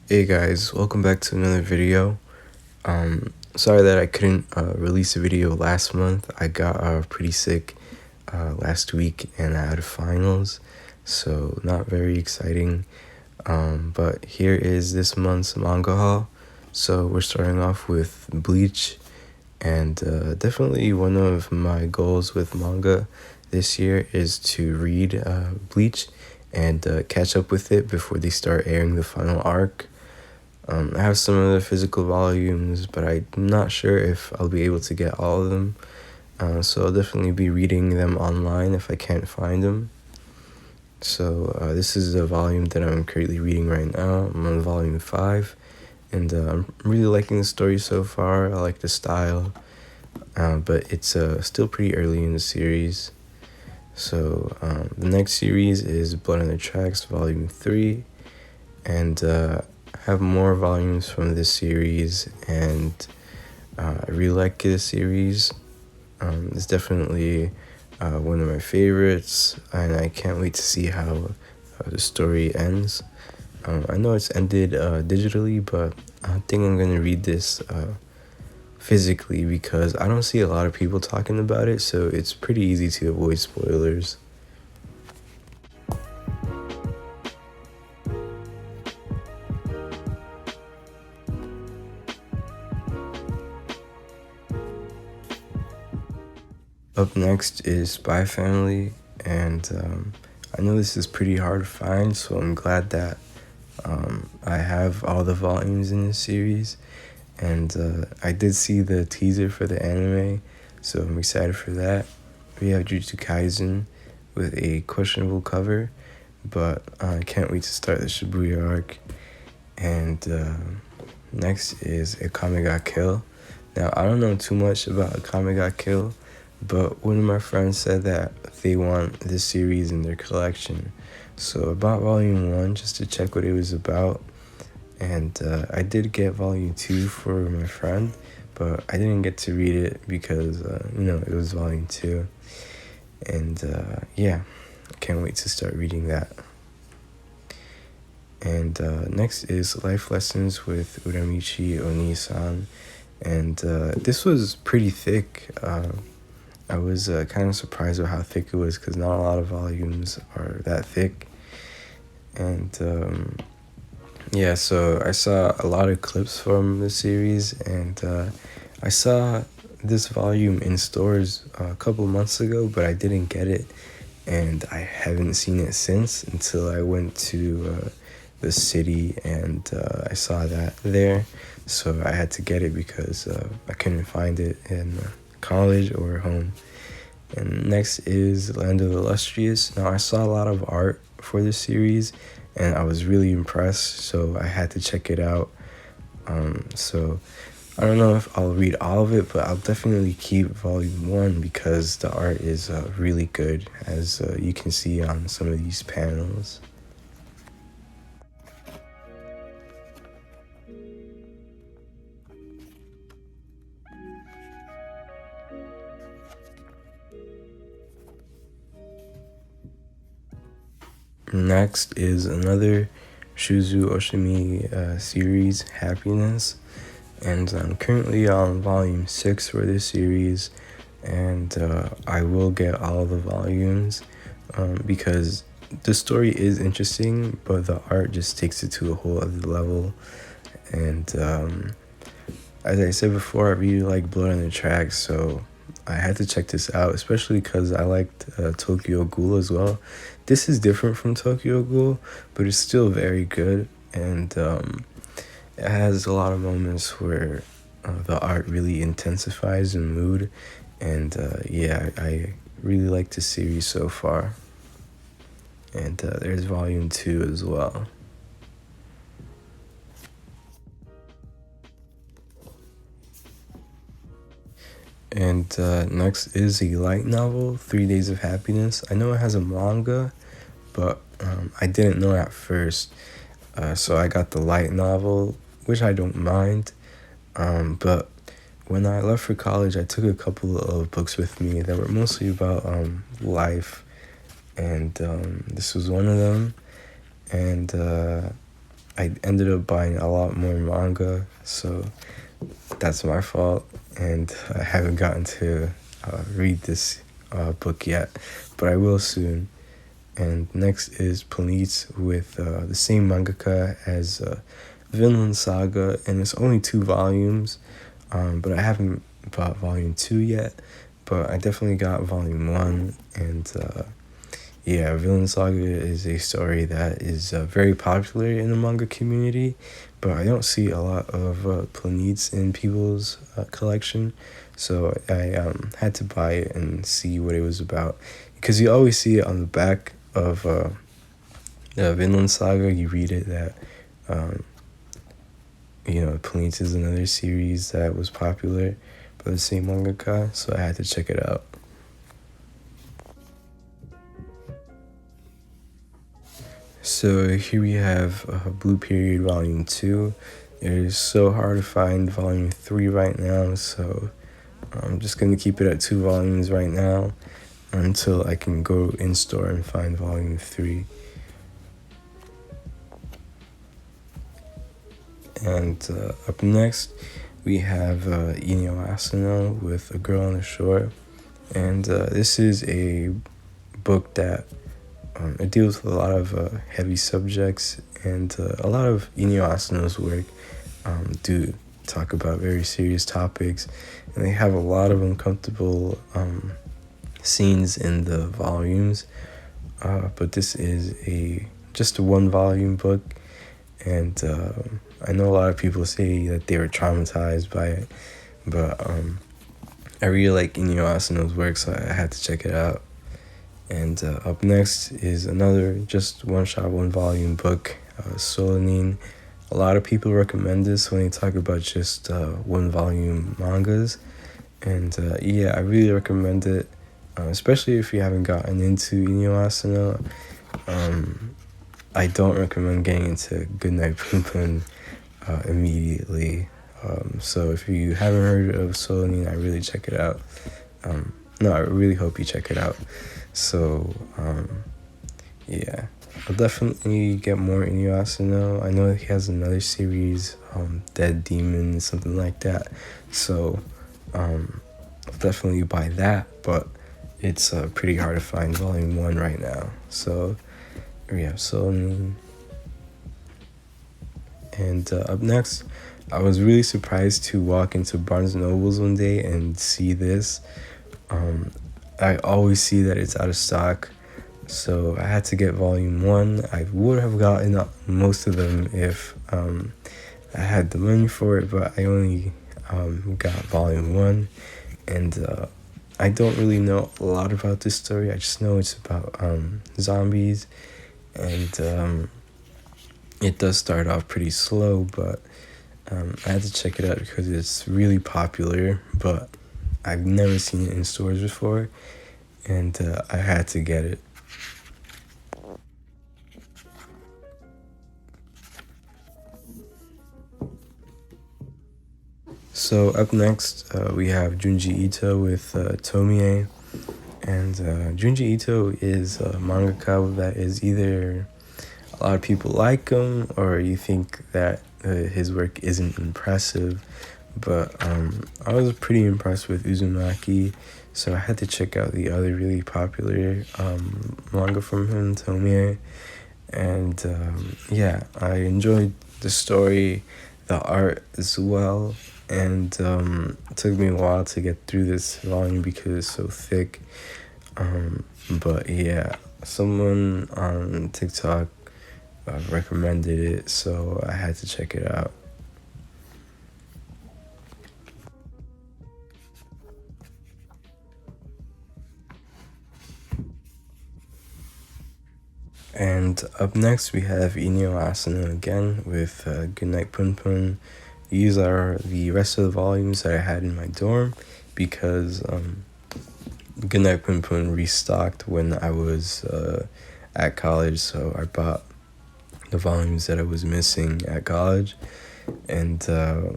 Hey guys, welcome back to another video. Sorry that I couldn't release a video last month. I got pretty sick last week and I had finals, so not very exciting. But here is this month's manga haul. So we're starting off with Bleach, and definitely one of my goals with manga this year is to read Bleach and catch up with it before they start airing the final arc. I have some of the physical volumes, but I'm not sure if I'll be able to get all of them. So I'll definitely be reading them online if I can't find them. So this is the volume that I'm currently reading right now. I'm on volume 5, and I'm really liking the story so far. I like the style, but it's still pretty early in the series. So the next series is Blood on the Tracks, volume 3, and have more volumes from this series, and I really like this series. It's definitely one of my favorites, and I can't wait to see how the story ends. I know it's ended digitally, but I think I'm going to read this physically because I don't see a lot of people talking about it, so it's pretty easy to avoid spoilers. Up next is Spy Family, and I know this is pretty hard to find, so I'm glad that I have all the volumes in this series, and I did see the teaser for the anime, so I'm excited for that. We have Jujutsu Kaisen with a questionable cover, but I can't wait to start the Shibuya arc. And next is Akame ga Kill. Now, I don't know too much about Akame ga Kill, but one of my friends said that they want this series in their collection. So I bought volume 1 just to check what it was about, and I did get volume 2 for my friend, but I didn't get to read it because, it was volume 2. And yeah, I can't wait to start reading that. And next is Life Lessons with Uramichi Oni-san, and this was pretty thick. I was kind of surprised with how thick it was because not a lot of volumes are that thick. And yeah, so I saw a lot of clips from the series, and I saw this volume in stores a couple months ago, but I didn't get it, and I haven't seen it since until I went to the city, and I saw that there, so I had to get it because I couldn't find it in college or home. And next is Land of the Illustrious. Now, I saw a lot of art for this series, and I was really impressed, so I had to check it out. So I don't know if I'll read all of it, but I'll definitely keep volume 1 because the art is really good, as you can see on some of these panels. Next is another Shuzu Oshimi series, Happiness, and I'm currently on volume 6 for this series, and I will get all the volumes because the story is interesting, but the art just takes it to a whole other level. And as I said before, I really like Blood on the Tracks, so I had to check this out, especially because I liked Tokyo Ghoul as well. This is different from Tokyo Ghoul, but it's still very good, and it has a lot of moments where the art really intensifies the mood, and yeah, I really like the series so far. And there's volume 2 as well. And next is a light novel, 3 Days of Happiness. I know it has a manga, but I didn't know at first. So I got the light novel, which I don't mind. But when I left for college, I took a couple of books with me that were mostly about life. And this was one of them. And I ended up buying a lot more manga, so that's my fault, and I haven't gotten to read this book yet, but I will soon. And next is Bleach with the same mangaka as Vinland Saga, and it's only 2 volumes, but I haven't bought volume 2 yet, but I definitely got volume 1, and yeah, Vinland Saga is a story that is very popular in the manga community, but I don't see a lot of Bleach in people's collection, so I had to buy it and see what it was about, because you always see it on the back of Vinland Saga. You read it that Bleach is another series that was popular by the same mangaka, so I had to check it out. So here we have Blue Period Volume 2. It is so hard to find Volume 3 right now, so I'm just going to keep it at 2 volumes right now until I can go in store and find Volume 3. And up next, we have Inio Asano with A Girl on the Shore. And this is a book that it deals with a lot of heavy subjects, and a lot of Enio Asano's work do talk about very serious topics, and they have a lot of uncomfortable scenes in the volumes, but this is just a 1-volume book, and I know a lot of people say that they were traumatized by it, but I really like Enio Asano's work, so I had to check it out. And up next is another just 1-shot, 1-volume book, Solanina. A lot of people recommend this when they talk about just 1-volume mangas. And yeah, I really recommend it, especially if you haven't gotten into Inio Asana. I don't recommend getting into Goodnight Poon immediately. So if you haven't heard of Solanina, I really check it out. No, I really hope you check it out. So, yeah, I'll definitely get more Inio Asano. I know he has another series, Dead Demon, something like that. So, I'll definitely buy that, but it's pretty hard to find volume 1 right now. So, we have Solanina. And up next, I was really surprised to walk into Barnes & Nobles one day and see this. I always see that it's out of stock, so I had to get volume 1. I would have gotten most of them if I had the money for it, but I only got volume 1, and I don't really know a lot about this story. I just know it's about zombies, and it does start off pretty slow, but I had to check it out because it's really popular, but I've never seen it in stores before, and I had to get it. So up next, we have Junji Ito with Tomie, and Junji Ito is a mangaka that is either a lot of people like him or you think that his work isn't impressive, but I was pretty impressed with Uzumaki, so I had to check out the other really popular manga from him, Tomie, and yeah, I enjoyed the story, the art as well, and it took me a while to get through this volume because it's so thick, but yeah, someone on TikTok recommended it, so I had to check it out. And up next we have Inio Asana again with Goodnight Poon Poon. These are the rest of the volumes that I had in my dorm because Goodnight Poon Poon restocked when I was at college, so I bought the volumes that I was missing at college. And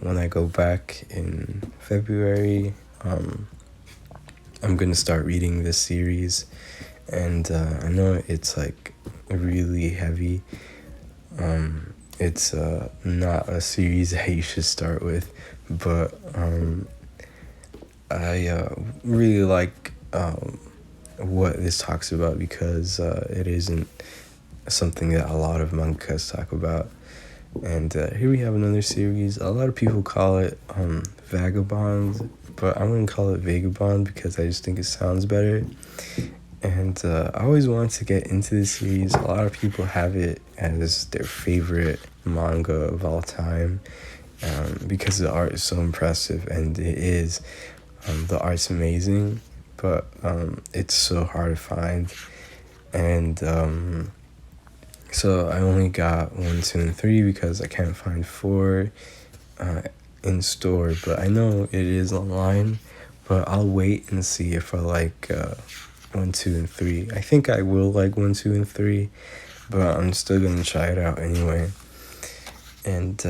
when I go back in February, I'm gonna start reading this series, and I know it's like really heavy, it's not a series that you should start with, but I really like what this talks about because it isn't something that a lot of mangas talk about. And here we have another series. A lot of people call it Vagabond, but I'm going to call it Vagabond because I just think it sounds better. And I always wanted to get into this series. A lot of people have it as their favorite manga of all time because the art is so impressive, and it is. The art's amazing, but it's so hard to find. And so I only got 1, 2, and 3 because I can't find 4 in store, but I know it is online. But I'll wait and see if I like 1, 2, and 3. I think I will like 1, 2, and 3, but I'm still gonna try it out anyway. And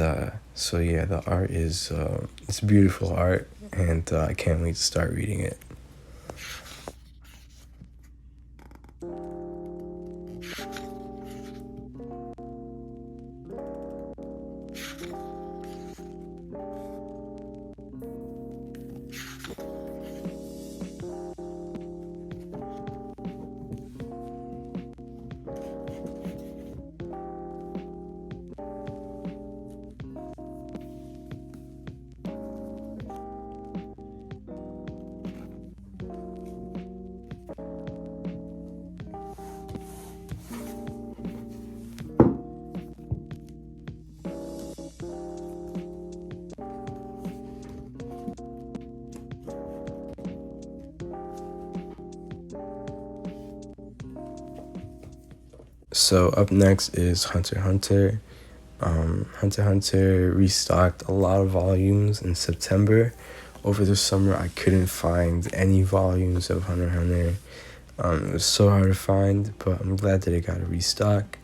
so yeah, the art is it's beautiful art, and I can't wait to start reading it. So up next is Hunter x Hunter. Hunter x Hunter restocked a lot of volumes in September. Over the summer, I couldn't find any volumes of Hunter x Hunter. It was so hard to find, but I'm glad that it got a restock.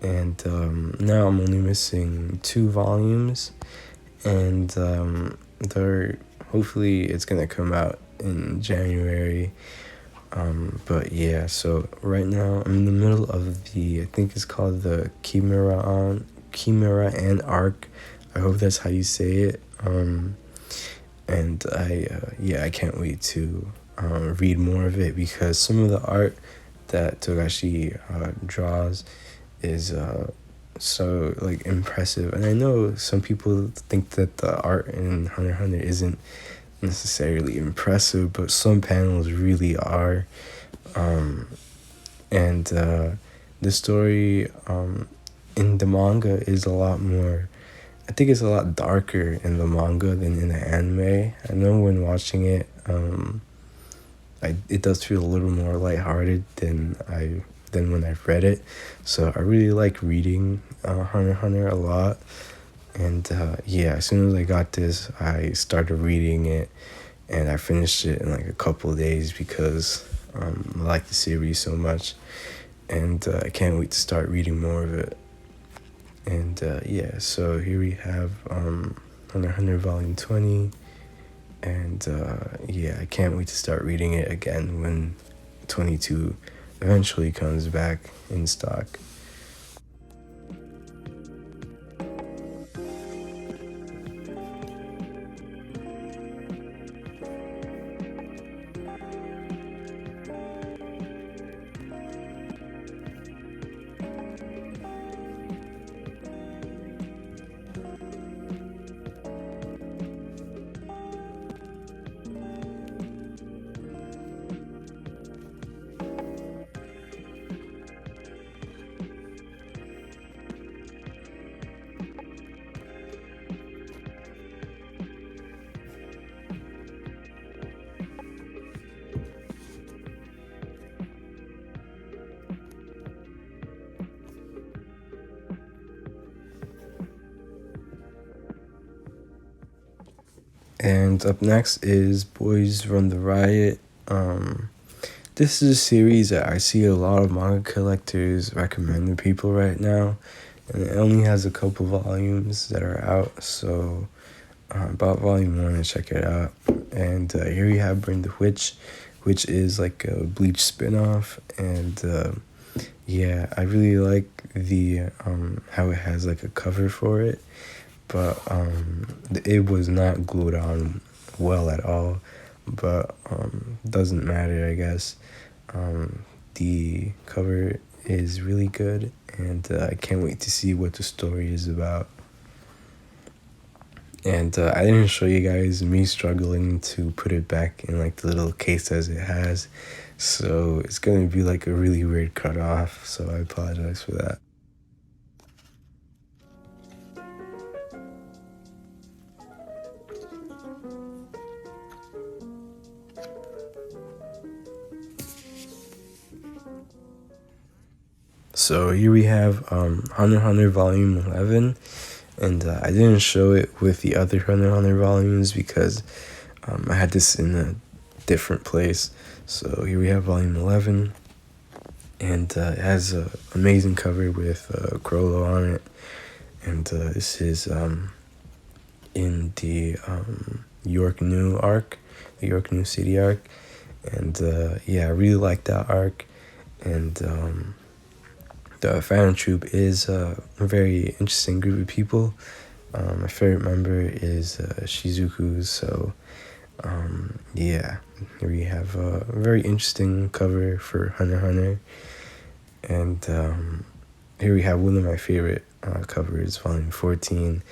And now I'm only missing 2 volumes, and they're hopefully it's gonna come out in January. But yeah, so right now I'm in the middle of I think it's called the Chimera and arc. I hope that's how you say it. And I can't wait to read more of it because some of the art that Togashi draws is so like impressive. And I know some people think that the art in Hunter x Hunter isn't necessarily impressive, but some panels really are. And the story in the manga is a lot more, I think it's a lot darker in the manga than in the anime. I know when watching it, it does feel a little more lighthearted than when I've read it. So I really like reading Hunter x Hunter a lot. And yeah, as soon as I got this, I started reading it, and I finished it in like a couple of days because I like the series so much, and I can't wait to start reading more of it. And yeah, so here we have Hunter x Hunter Volume 20, and yeah, I can't wait to start reading it again when 22 eventually comes back in stock. And up next is Boys Run the Riot. This is a series that I see a lot of manga collectors recommend to people right now, and it only has a couple volumes that are out, so about volume 1 and check it out. And here we have Burn the Witch, which is like a Bleach spinoff, and yeah, I really like the how it has like a cover for it, but it was not glued on well at all. But doesn't matter, I guess. The cover is really good, and I can't wait to see what the story is about. And I didn't show you guys me struggling to put it back in like the little case as it has, so it's gonna be like a really weird cut off, so I apologize for that. So here we have Hunter x Hunter Volume 11, and I didn't show it with the other Hunter x Hunter volumes because I had this in a different place. So here we have Volume 11, and it has an amazing cover with Crollo on it, and this is in the York New arc, the York New City arc, and yeah, I really like that arc, and the fan troop is a very interesting group of people. My favorite member is Shizuku, so yeah, we have a very interesting cover for Hunter x Hunter, and here we have one of my favorite covers, Volume 14.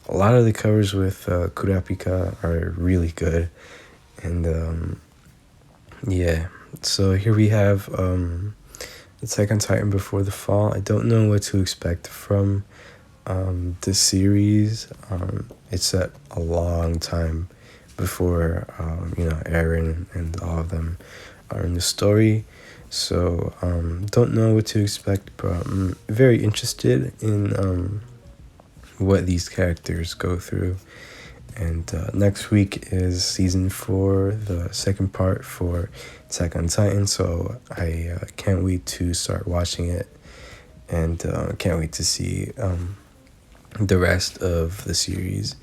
A lot of the covers with Kurapika are really good, and yeah, so here we have Attack on Titan Before the Fall. I don't know what to expect from this series. It's set a long time before Eren and all of them are in the story, so don't know what to expect, but I'm very interested in what these characters go through. And next week is season 4, the second part for Attack on Titan, so I can't wait to start watching it, and can't wait to see the rest of the series.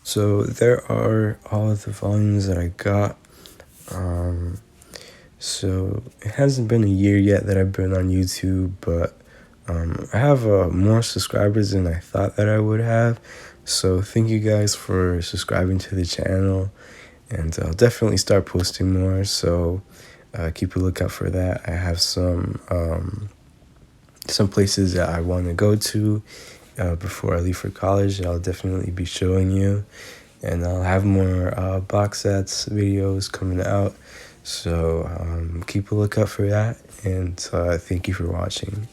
So there are all of the volumes that I got. So it hasn't been a year yet that I've been on YouTube, but I have more subscribers than I thought that I would have. So thank you guys for subscribing to the channel, and I'll definitely start posting more. So keep a lookout for that. I have some places that I want to go to before I leave for college that I'll definitely be showing you, and I'll have more box sets videos coming out, so keep a lookout for that, and thank you for watching.